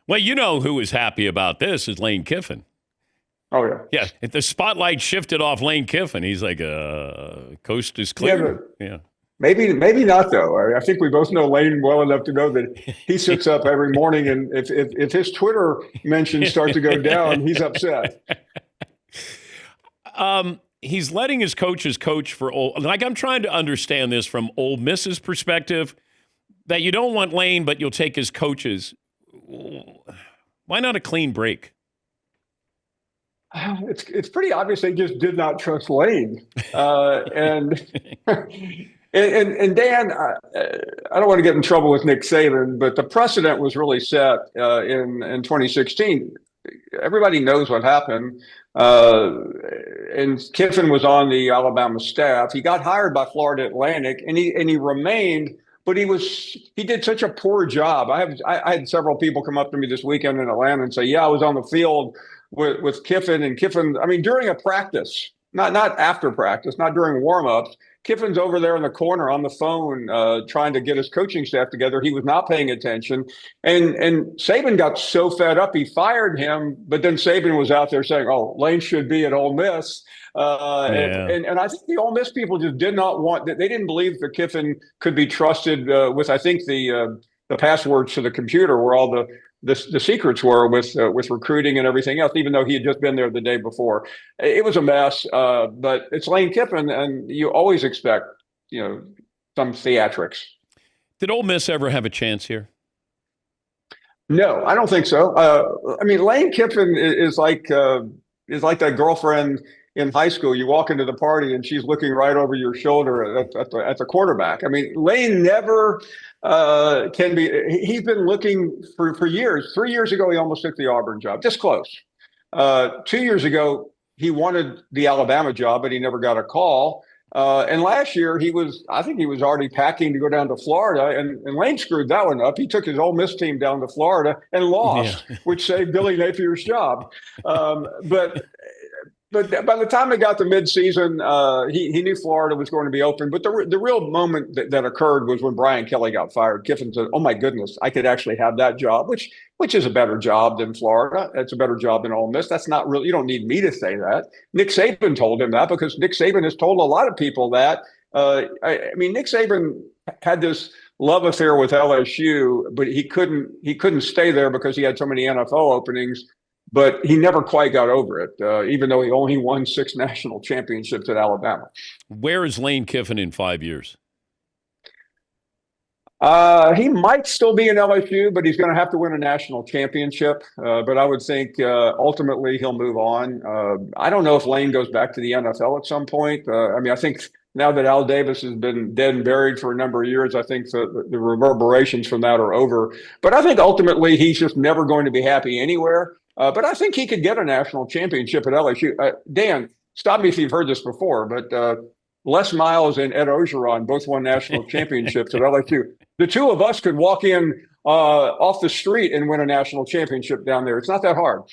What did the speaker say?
Well, you know who was happy about this is Lane Kiffin. Oh yeah, Yeah, if the spotlight shifted off Lane Kiffin, he's like, coast is yeah, clear. but Yeah. maybe not though. I think we both know Lane well enough to know that he sits up every morning, and if his Twitter mentions start to go down, he's upset. He's letting his coaches coach for like I'm trying to understand this from Ole Miss's perspective that you don't want Lane, but you'll take his coaches. Why not a clean break? It's pretty obvious they just did not trust Lane, and and Dan, I don't want to get in trouble with Nick Saban, but the precedent was really set in 2016. Everybody knows what happened. And Kiffin was on the Alabama staff. He got hired by Florida Atlantic, and he remained. But he did such a poor job. I had several people come up to me this weekend in Atlanta and say, "Yeah, I was on the field with Kiffin, and Kiffin. I mean, during a practice, not after practice, not during warmups. Kiffin's over there in the corner on the phone trying to get his coaching staff together. He was not paying attention. And Saban got so fed up, he fired him. But then Saban was out there saying, oh, Lane should be at Ole Miss. Yeah. And I think the Ole Miss people just did not want that. They didn't believe that Kiffin could be trusted with, I think, the passwords to the computer where all the secrets were with recruiting and everything else, even though he had just been there the day before. It was a mess, but it's Lane Kiffin, and you always expect, some theatrics. Did Ole Miss ever have a chance here? No, I don't think so. I mean, Lane Kiffin is like that girlfriend in high school. You walk into the party and she's looking right over your shoulder at the quarterback. I mean, Lane never can be. He's been looking for years. 3 years ago, he almost took the Auburn job, this close. 2 years ago, he wanted the Alabama job, but he never got a call. And last year, I think he was already packing to go down to Florida, and Lane screwed that one up. He took his Ole Miss team down to Florida and lost, which saved Billy Napier's job. But by the time it got to midseason, he knew Florida was going to be open. But the real moment that occurred was when Brian Kelly got fired. Kiffin said, "Oh my goodness, I could actually have that job," which is a better job than Florida. It's a better job than Ole Miss. That's not really. You don't need me to say that. Nick Saban told him that because Nick Saban has told a lot of people that. I mean, Nick Saban had this love affair with LSU, but he couldn't stay there because he had so many NFL openings. But he never quite got over it, even though he only won 6 national championships at Alabama. Where is Lane Kiffin in 5 years? He might still be in LSU, but he's going to have to win a national championship. But I would think ultimately he'll move on. I don't know if Lane goes back to the NFL at some point. I mean, I think now that Al Davis has been dead and buried for a number of years, I think the reverberations from that are over. But I think ultimately he's just never going to be happy anywhere. But I think he could get a national championship at LSU. Dan, stop me if you've heard this before, but Les Miles and Ed Ogeron both won national championships at LSU. The two of us could walk in off the street and win a national championship down there. It's not that hard.